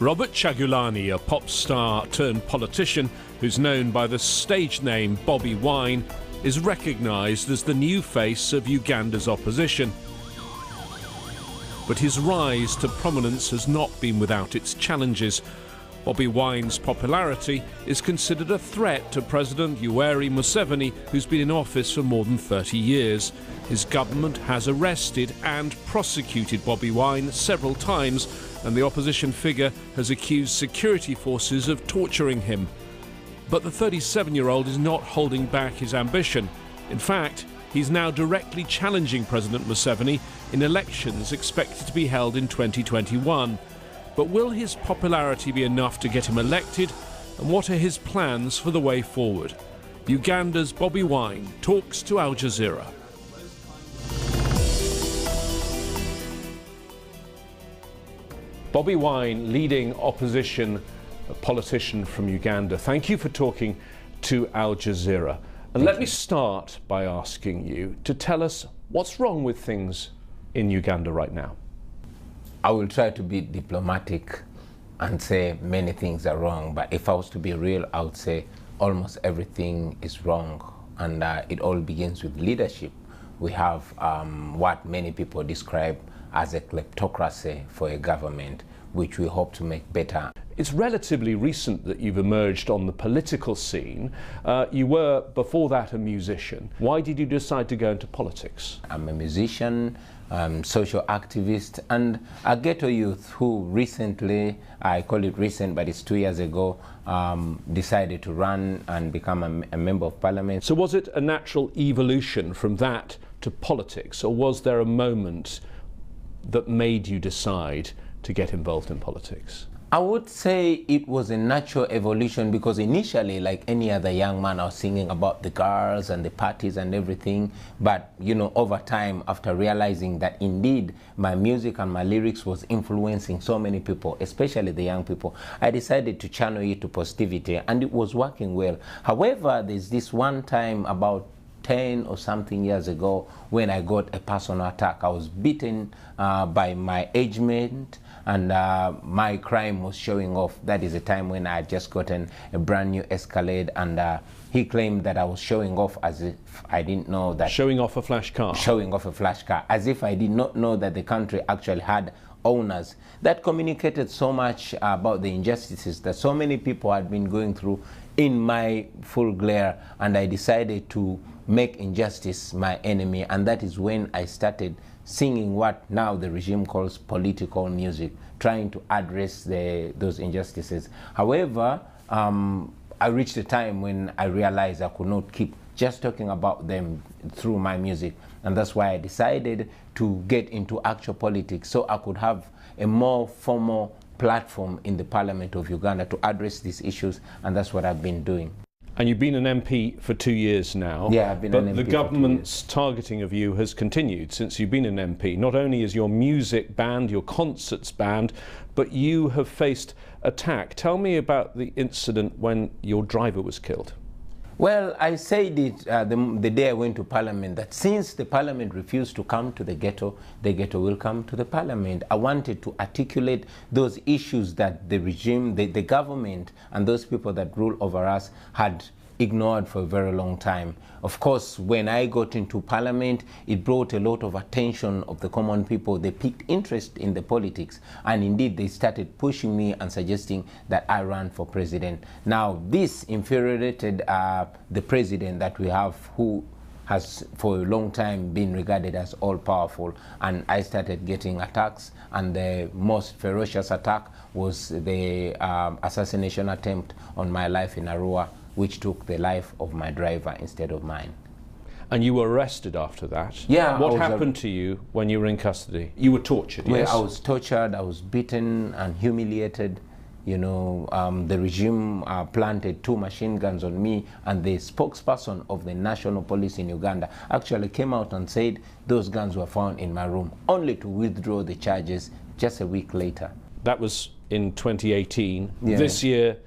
Robert Kyagulanyi, a pop star turned politician who's known by the stage name Bobby Wine, is recognised as the new face of Uganda's opposition. But his rise to prominence has not been without its challenges. Bobby Wine's popularity is considered a threat to President Yoweri Museveni, who's been in office for more than 30 years. His government has arrested and prosecuted Bobby Wine several times, and the opposition figure has accused security forces of torturing him. But the 37-year-old is not holding back his ambition. In fact, he's now directly challenging President Museveni in elections expected to be held in 2021. But will his popularity be enough to get him elected? And what are his plans for the way forward? Uganda's Bobby Wine talks to Ajeezera. Bobby Wine, leading opposition politician from Uganda, thank you for talking to Ajeezera. And let me start by asking you to tell us what's wrong with things in Uganda right now. I will try to be diplomatic and say many things are wrong, but if I was to be real, I would say almost everything is wrong, and it all begins with leadership. We have what many people describe as a kleptocracy for a government, which we hope to make better. It's relatively recent that you've emerged on the political scene. You were, before that, a musician. Why did you decide to go into politics? I'm a musician, social activist, and a ghetto youth who recently, I call it recent, but it's 2 years ago, decided to run and become a member of parliament. So was it a natural evolution from that to politics, or was there a moment that made you decide to get involved in politics? I would say it was a natural evolution, because initially, like any other young man, I was singing about the girls and the parties and everything. But, you know, over time, after realizing that indeed my music and my lyrics was influencing so many people, especially the young people, I decided to channel it to positivity, and it was working well. However, there's this one time about 10 or something years ago when I got a personal attack. I was beaten by my age mate, and my crime was showing off. That is a time when I had just gotten a brand new Escalade, and he claimed that I was showing off as if I didn't know that. Showing off a flash car? Showing off a flash car, as if I did not know that the country actually had owners. That communicated so much about the injustices that so many people had been going through in my full glare, and I decided to make injustice my enemy, and that is when I started singing what now the regime calls political music, trying to address those injustices. However, I reached a time when I realized I could not keep just talking about them through my music, and that's why I decided to get into actual politics, so I could have a more formal platform in the Parliament of Uganda to address these issues, and that's what I've been doing. And you've been an MP for 2 years now. Yeah, I've been an MP. But the government's targeting of you has continued since you've been an MP. Not only is your music banned, your concerts banned, but you have faced attack. Tell me about the incident when your driver was killed. Well, I said it the day I went to Parliament, that since the Parliament refused to come to the ghetto will come to the Parliament. I wanted to articulate those issues that the regime, the government, and those people that rule over us had ignored for a very long time. Of course, when I got into Parliament, it brought a lot of attention of the common people. They picked interest in the politics, and indeed they started pushing me and suggesting that I run for president. Now, this infuriated the president that we have, who has for a long time been regarded as all-powerful, and I started getting attacks, and the most ferocious attack was the assassination attempt on my life in Arua, which took the life of my driver instead of mine. And you were arrested after that? Yeah. What happened to you when you were in custody? You were tortured, yes? Well, I was tortured, I was beaten and humiliated. You know, the regime planted 2 machine guns on me, and the spokesperson of the National Police in Uganda actually came out and said those guns were found in my room, only to withdraw the charges just a week later. That was in 2018. Yeah. This year,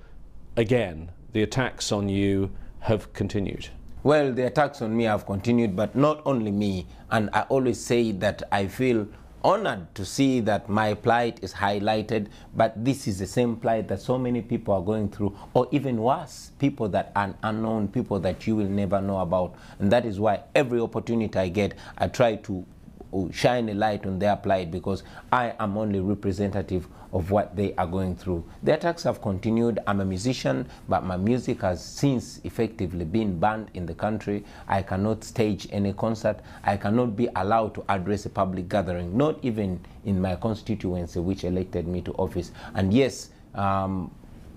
again, the attacks on you have continued. Well, the attacks on me have continued, but not only me. And I always say that I feel honored to see that my plight is highlighted, but this is the same plight that so many people are going through, or even worse, people that are unknown, people that you will never know about. And that is why every opportunity I get, I try to shine a light on their plight, because I am only representative of what they are going through. The attacks have continued. I'm a musician, but my music has since effectively been banned in the country. I cannot stage any concert. I cannot be allowed to address a public gathering, not even in my constituency, which elected me to office. And yes,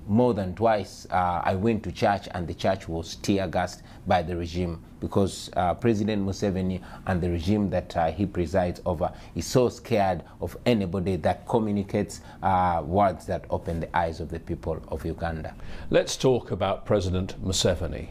more than twice, I went to church and the church was tear-gassed by the regime, because President Museveni and the regime that he presides over is so scared of anybody that communicates words that open the eyes of the people of Uganda. Let's talk about President Museveni.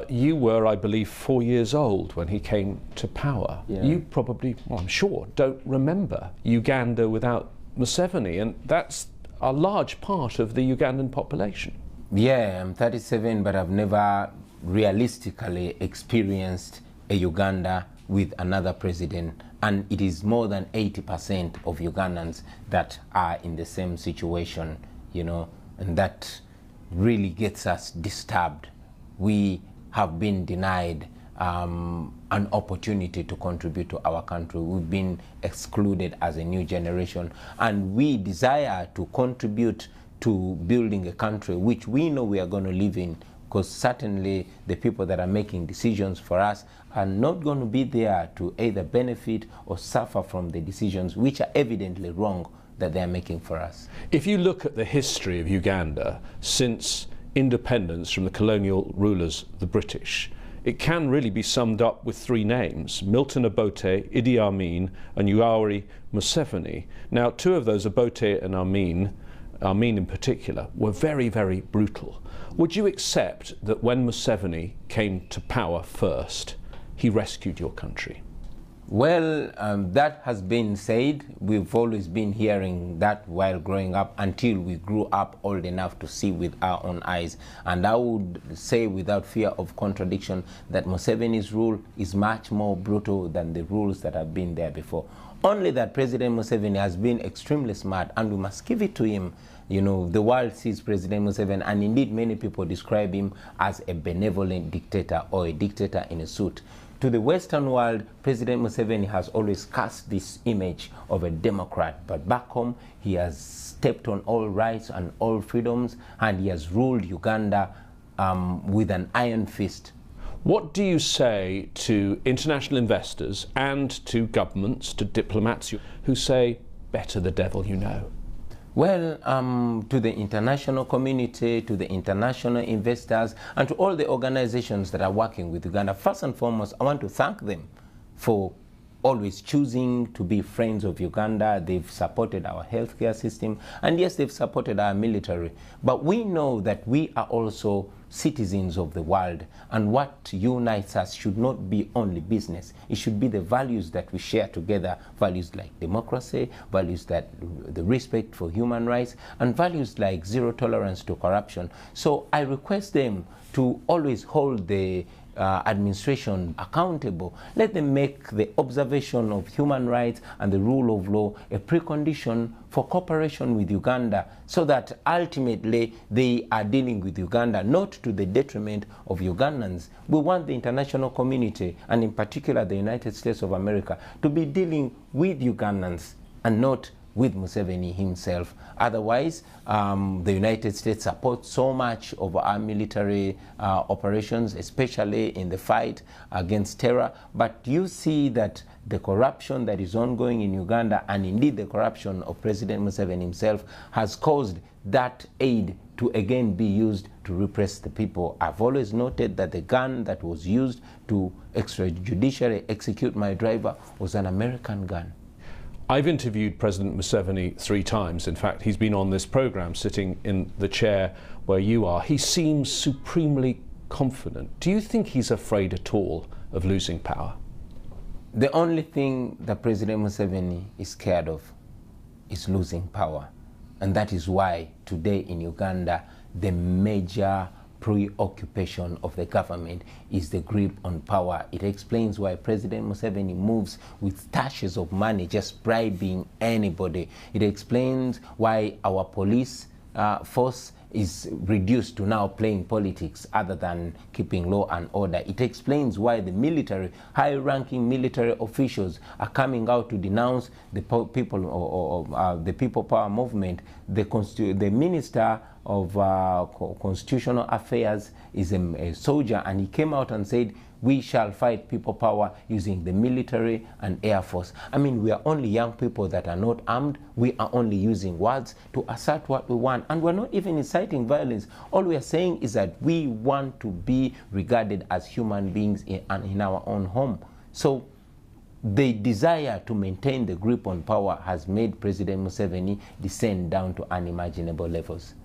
You were, I believe, 4 years old when he came to power. Yeah. You probably, well, I'm sure, don't remember Uganda without Museveni, and that's a large part of the Ugandan population. Yeah, I'm 37, but I've never realistically experienced a Uganda with another president, and it is more than 80% of Ugandans that are in the same situation, you know, and that really gets us disturbed. We have been denied an opportunity to contribute to our country. We've been excluded as a new generation, and we desire to contribute to building a country which we know we are going to live in, because certainly the people that are making decisions for us are not going to be there to either benefit or suffer from the decisions which are evidently wrong that they are making for us. If you look at the history of Uganda since independence from the colonial rulers, the British, it can really be summed up with three names: Milton Obote, Idi Amin, and Yoweri Museveni. Now, two of those, Obote and Amin in particular, were very, very brutal. Would you accept that when Museveni came to power first, he rescued your country? Well, that has been said. We've always been hearing that while growing up, until we grew up old enough to see with our own eyes. And I would say without fear of contradiction that Museveni's rule is much more brutal than the rules that have been there before. Only that President Museveni has been extremely smart, and we must give it to him. You know, the world sees President Museveni, and indeed many people describe him as a benevolent dictator, or a dictator in a suit. To the Western world, President Museveni has always cast this image of a democrat, but back home he has stepped on all rights and all freedoms, and he has ruled Uganda with an iron fist. What do you say to international investors and to governments, to diplomats who say, better the devil you know? Well, to the international community, to the international investors, and to all the organizations that are working with Uganda, first and foremost, I want to thank them for always choosing to be friends of Uganda. They've supported our healthcare system, and yes, they've supported our military. But we know that we are also citizens of the world, and what unites us should not be only business. It should be the values that we share together, values like democracy, values that the respect for human rights, and values like zero tolerance to corruption. So I request them to always hold the administration accountable. Let them make the observation of human rights and the rule of law a precondition for cooperation with Uganda, so that ultimately they are dealing with Uganda, not to the detriment of Ugandans. We want the international community, and in particular the United States of America, to be dealing with Ugandans and not with Museveni himself. Otherwise, the United States supports so much of our military operations, especially in the fight against terror. But you see that the corruption that is ongoing in Uganda, and indeed the corruption of President Museveni himself, has caused that aid to again be used to repress the people. I've always noted that the gun that was used to extrajudicially execute my driver was an American gun. I've interviewed President Museveni 3 times. In fact, he's been on this program sitting in the chair where you are. He seems supremely confident. Do you think he's afraid at all of losing power? The only thing that President Museveni is scared of is losing power. And that is why today in Uganda, the major preoccupation of the government is the grip on power. It explains why President Museveni moves with stashes of money, just bribing anybody. It explains why our police force is reduced to now playing politics other than keeping law and order. It explains why the military, high-ranking military officials are coming out to denounce the people the People Power movement. The Minister of Constitutional Affairs is a soldier, and he came out and said, we shall fight people power using the military and air force. I mean, we are only young people that are not armed. We are only using words to assert what we want. And we're not even inciting violence. All we are saying is that we want to be regarded as human beings in our own home. So the desire to maintain the grip on power has made President Museveni descend down to unimaginable levels.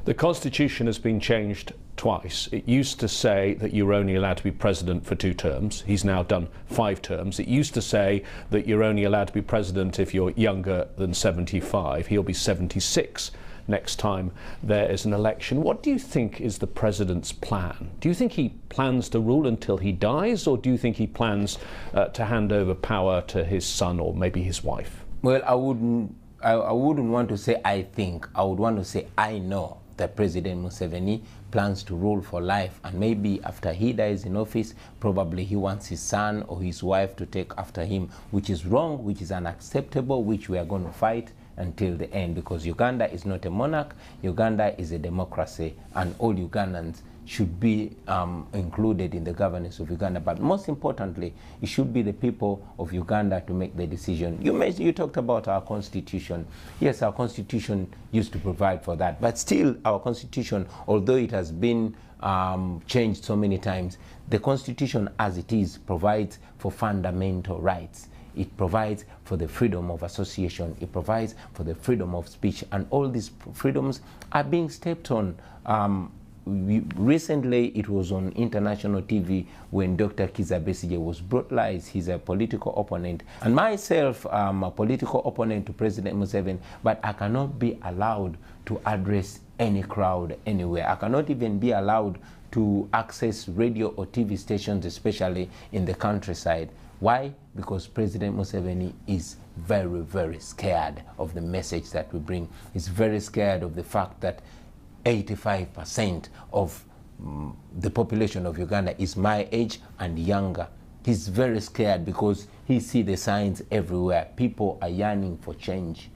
The Constitution has been changed twice. It used to say that you were only allowed to be president for 2 terms. He's now done 5 terms. It used to say that you're only allowed to be president if you're younger than 75. He'll be 76 next time there is an election. What do you think is the president's plan? Do you think he plans to rule until he dies, or do you think he plans to hand over power to his son or maybe his wife? Well, I wouldn't want to say I think. I would want to say I know that President Museveni plans to rule for life, and maybe after he dies in office, probably he wants his son or his wife to take after him, which is wrong, which is unacceptable, which we are going to fight until the end, because Uganda is not a monarch. Uganda is a democracy, and all Ugandans should be included in the governance of Uganda. But most importantly, it should be the people of Uganda to make the decision. You talked about our constitution. Yes, our constitution used to provide for that, but still our constitution, although it has been changed so many times, the constitution as it is provides for fundamental rights. It provides for the freedom of association. It provides for the freedom of speech, and all these freedoms are being stepped on. Recently, it was on international TV when Dr. Kizza Besigye was brutalized. He's a political opponent. And myself, I'm a political opponent to President Museveni, but I cannot be allowed to address any crowd anywhere. I cannot even be allowed to access radio or TV stations, especially in the countryside. Why? Because President Museveni is very, very scared of the message that we bring. He's very scared of the fact that 85% of the population of Uganda is my age and younger. He's very scared because he sees the signs everywhere. People are yearning for change.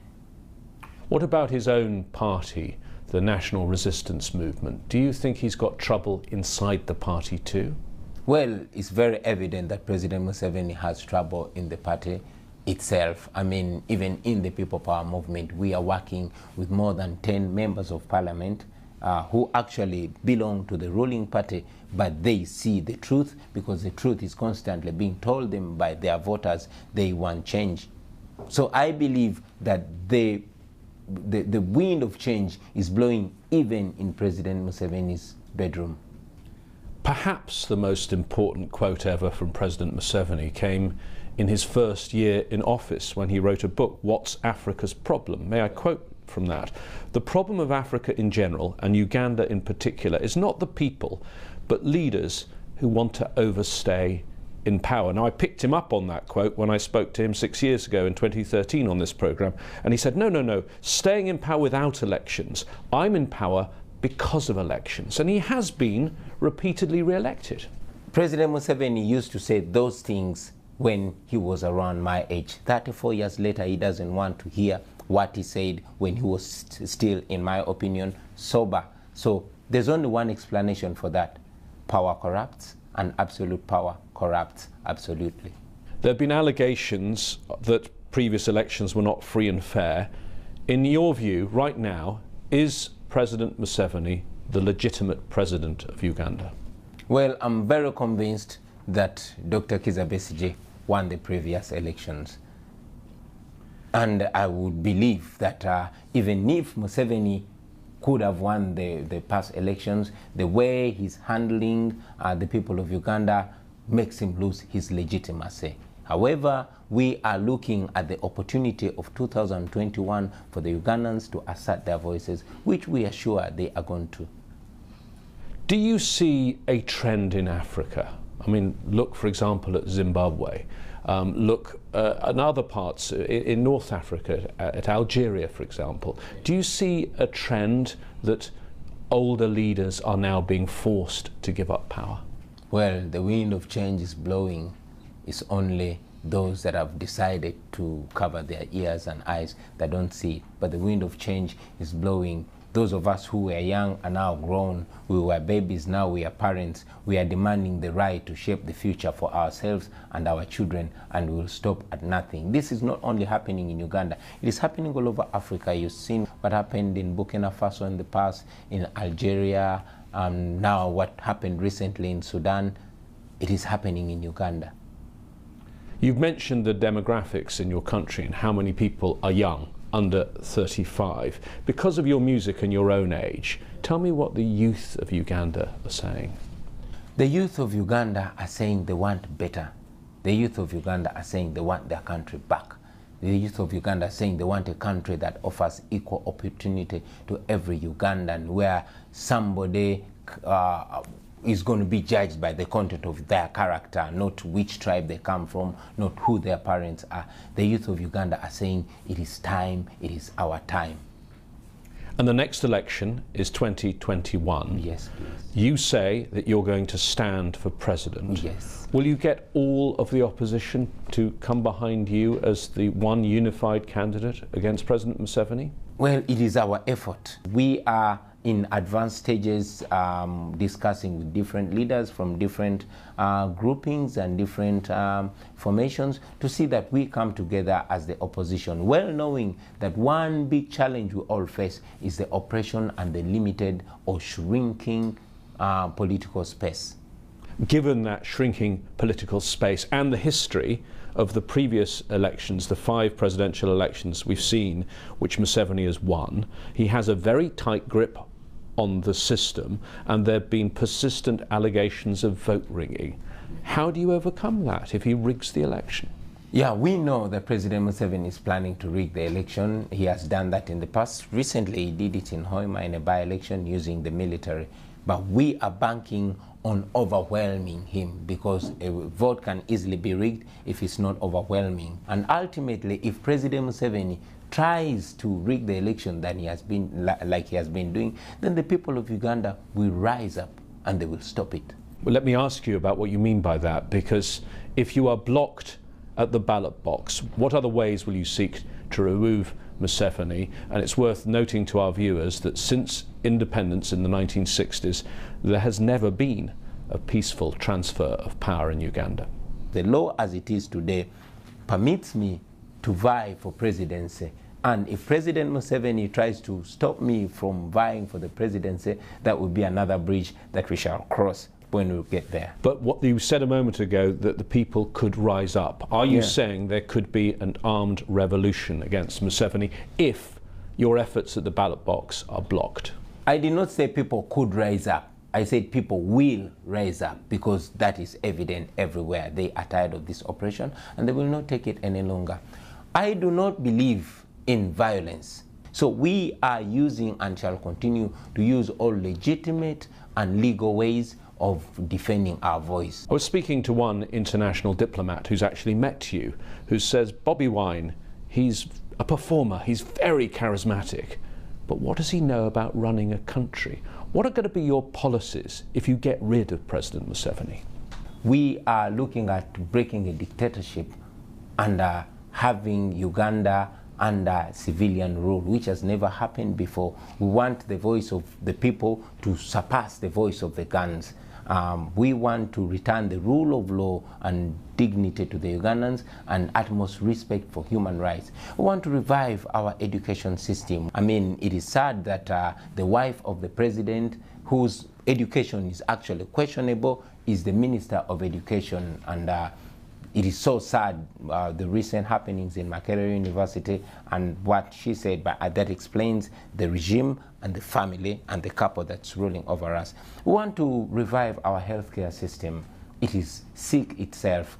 What about his own party, the National Resistance Movement? Do you think he's got trouble inside the party too? Well, it's very evident that President Museveni has trouble in the party itself. I mean, even in the People Power movement, we are working with more than 10 members of parliament who actually belong to the ruling party, but they see the truth because the truth is constantly being told them by their voters. They want change. So I believe that the wind of change is blowing even in President Museveni's bedroom. Perhaps the most important quote ever from President Museveni came in his first year in office when he wrote a book, What's Africa's Problem? May I quote from that? The problem of Africa in general, and Uganda in particular, is not the people, but leaders who want to overstay in power. Now, I picked him up on that quote when I spoke to him 6 years ago in 2013 on this programme, and he said, no, staying in power without elections. I'm in power because of elections, and he has been repeatedly re-elected. President Museveni used to say those things when he was around my age. 34 years later, he doesn't want to hear what he said when he was still, in my opinion, sober. So there's only one explanation for that. Power corrupts, and absolute power corrupts absolutely. There have been allegations that previous elections were not free and fair. In your view, right now, is President Museveni the legitimate president of Uganda? Well, I'm very convinced that Dr. Kizza Besigye won the previous elections. And I would believe that even if Museveni could have won the past elections, the way he's handling the people of Uganda makes him lose his legitimacy. However, we are looking at the opportunity of 2021 for the Ugandans to assert their voices, which we are sure they are going to. Do you see a trend in Africa? I mean, look, for example, at Zimbabwe. Look at other parts in North Africa, at Algeria, for example. Do you see a trend that older leaders are now being forced to give up power? Well, the wind of change is blowing. It's only those that have decided to cover their ears and eyes that don't see it. But the wind of change is blowing. Those of us who were young are now grown. We were babies, now we are parents. We are demanding the right to shape the future for ourselves and our children, and we will stop at nothing. This is not only happening in Uganda, it is happening all over Africa. You've seen what happened in Burkina Faso in the past, in Algeria, now what happened recently in Sudan. It is happening in Uganda. You've mentioned the demographics in your country and how many people are young, under 35. Because of your music and your own age, tell me what the youth of Uganda are saying. The youth of Uganda are saying they want better. The youth of Uganda are saying they want their country back. The youth of Uganda are saying they want a country that offers equal opportunity to every Ugandan, where somebody is going to be judged by the content of their character, not which tribe they come from, not who their parents are. The youth of Uganda are saying it is time, it is our time. And the next election is 2021. Yes, please. You say that you're going to stand for president. Yes. Will you get all of the opposition to come behind you as the one unified candidate against President Museveni? Well, it is our effort. We are in advanced stages discussing with different leaders from different groupings and different formations to see that we come together as the opposition, well knowing that one big challenge we all face is the oppression and the limited or shrinking political space. Given that shrinking political space and the history of the previous elections, the 5 presidential elections we've seen, which Museveni has won, he has a very tight grip on the system, and there have been persistent allegations of vote rigging. How do you overcome that if he rigs the election? Yeah, we know that President Museveni is planning to rig the election. He has done that in the past. Recently, he did it in Hoima in a by-election using the military. But we are banking on overwhelming him, because a vote can easily be rigged if it's not overwhelming. And ultimately, if President Museveni tries to rig the election than he has been, like he has been doing, then the people of Uganda will rise up and they will stop it. Well, let me ask you about what you mean by that, because if you are blocked at the ballot box, what other ways will you seek to remove Museveni? And it's worth noting to our viewers that since independence in the 1960s, there has never been a peaceful transfer of power in Uganda. The law as it is today permits me to vie for presidency. And if President Museveni tries to stop me from vying for the presidency, that would be another bridge that we shall cross when we get there. But what you said a moment ago, that the people could rise up. Are you saying there could be an armed revolution against Museveni if your efforts at the ballot box are blocked? I did not say people could rise up. I said people will rise up, because that is evident everywhere. They are tired of this oppression and they will not take it any longer. I do not believe in violence. So we are using and shall continue to use all legitimate and legal ways of defending our voice. I was speaking to one international diplomat who's actually met you, who says, Bobi Wine, he's a performer, he's very charismatic, but what does he know about running a country? What are going to be your policies if you get rid of President Museveni? We are looking at breaking a dictatorship and having Uganda under civilian rule, which has never happened before. We want the voice of the people to surpass the voice of the guns. We want to return the rule of law and dignity to the Ugandans and utmost respect for human rights. We want to revive our education system. I mean, it is sad that the wife of the president, whose education is actually questionable, is the Minister of Education, and it is so sad, the recent happenings in Makerere University and what she said, but that explains the regime and the family and the couple that's ruling over us. We want to revive our healthcare system. It is sick itself.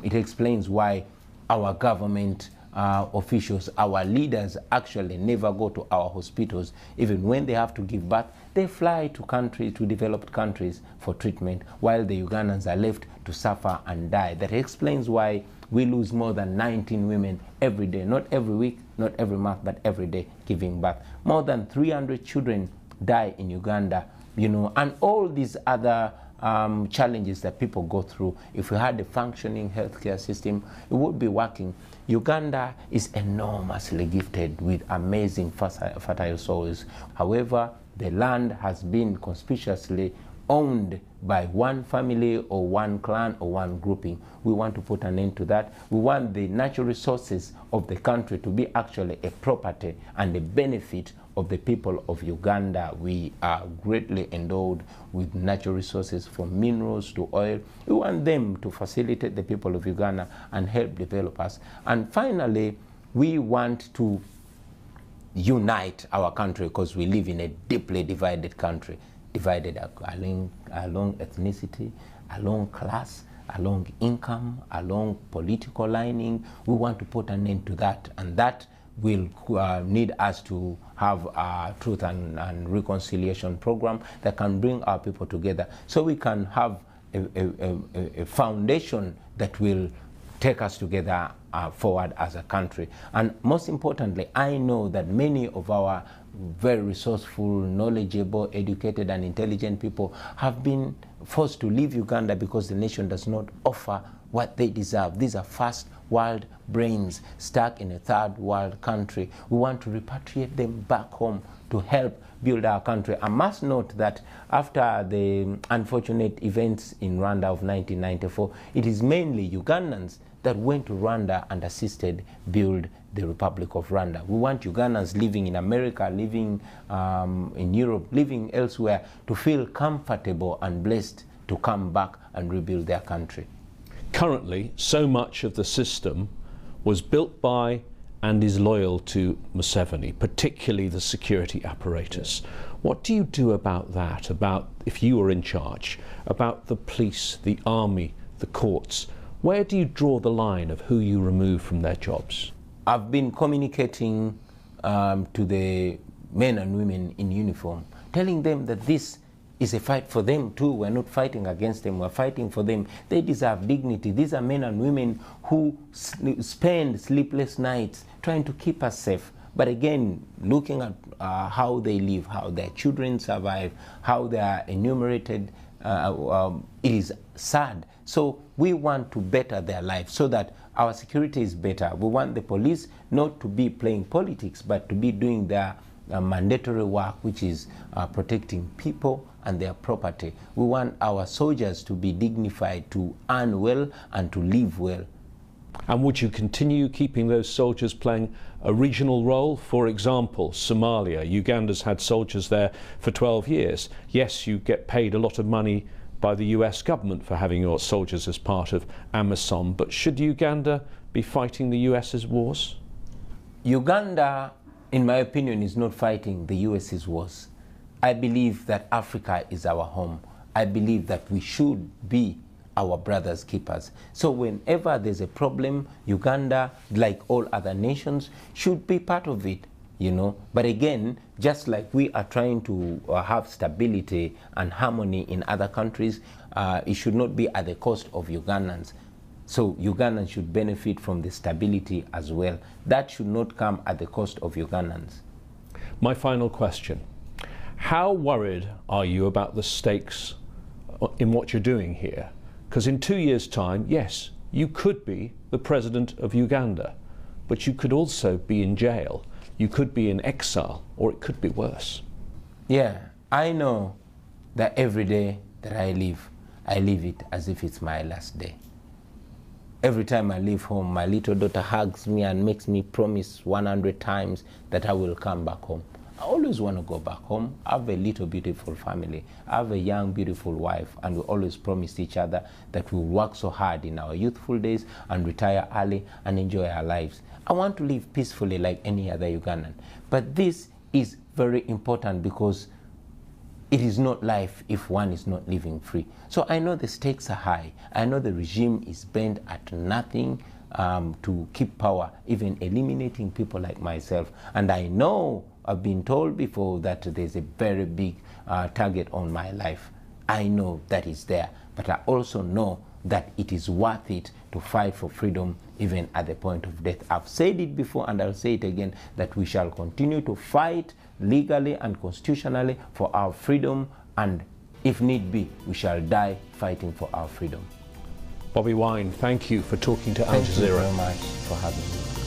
It explains why our government officials, our leaders actually never go to our hospitals. Even when they have to give birth, they fly to developed countries for treatment, while the Ugandans are left to suffer and die. That explains why we lose more than 19 women every day, not every week, not every month, but every day giving birth. More than 300 children die in Uganda, you know, and all these other challenges that people go through. If we had a functioning healthcare system, it would be working. Uganda is enormously gifted with amazing fertile soils. However, the land has been conspicuously owned by one family or one clan or one grouping. We want to put an end to that. We want the natural resources of the country to be actually a property and a benefit of the people of Uganda. We are greatly endowed with natural resources, from minerals to oil. We want them to facilitate the people of Uganda and help develop us. And finally, we want to unite our country, because we live in a deeply divided country, divided along ethnicity, along class, along income, along political lining. We want to put an end to that, and that will need us to have a truth and reconciliation program that can bring our people together, so we can have a foundation that will take us together forward as a country. And most importantly, I know that many of our very resourceful, knowledgeable, educated and intelligent people have been forced to leave Uganda because the nation does not offer what they deserve. These are first world brains stuck in a third world country. We want to repatriate them back home to help build our country. I must note that after the unfortunate events in Rwanda of 1994, it is mainly Ugandans that went to Rwanda and assisted build the Republic of Rwanda. We want Ugandans living in America, living in Europe, living elsewhere, to feel comfortable and blessed to come back and rebuild their country. Currently, so much of the system was built by and is loyal to Museveni, particularly the security apparatus. What do you do about that, about, if you were in charge, about the police, the army, the courts? Where do you draw the line of who you remove from their jobs? I've been communicating to the men and women in uniform, telling them that this is a fight for them too. We're not fighting against them, we're fighting for them. They deserve dignity. These are men and women who spend sleepless nights trying to keep us safe. But again, looking at how they live, how their children survive, how they are enumerated, it is sad. So we want to better their lives so that our security is better. We want the police not to be playing politics, but to be doing their mandatory work, which is protecting people and their property. We want our soldiers to be dignified, to earn well and to live well. And would you continue keeping those soldiers playing a regional role? For example, Somalia. Uganda's had soldiers there for 12 years. Yes, you get paid a lot of money by the US government for having your soldiers as part of AMISOM, but should Uganda be fighting the US's wars? Uganda, in my opinion, is not fighting the US's wars. I believe that Africa is our home. I believe that we should be our brothers' keepers. So whenever there's a problem, Uganda, like all other nations, should be part of it, you know. But again, just like we are trying to have stability and harmony in other countries, it should not be at the cost of Ugandans. So Ugandans should benefit from the stability as well. That should not come at the cost of Ugandans. My final question. How worried are you about the stakes in what you're doing here? Because in 2 years' time, yes, you could be the president of Uganda, but you could also be in jail, you could be in exile, or it could be worse. Yeah, I know that every day that I live it as if it's my last day. Every time I leave home, my little daughter hugs me and makes me promise 100 times that I will come back home. I always want to go back home. I have a little beautiful family. I have a young beautiful wife, and we always promised each other that we will work so hard in our youthful days and retire early and enjoy our lives. I want to live peacefully like any other Ugandan. But this is very important because it is not life if one is not living free. So I know the stakes are high. I know the regime is bent at nothing to keep power, even eliminating people like myself. And I know, I've been told before, that there's a very big target on my life. I know that is there, but I also know that it is worth it to fight for freedom even at the point of death. I've said it before and I'll say it again, that we shall continue to fight legally and constitutionally for our freedom, and if need be, we shall die fighting for our freedom. Bobby Wine, thank you for talking to Ajeezera. Thank you very much for having me.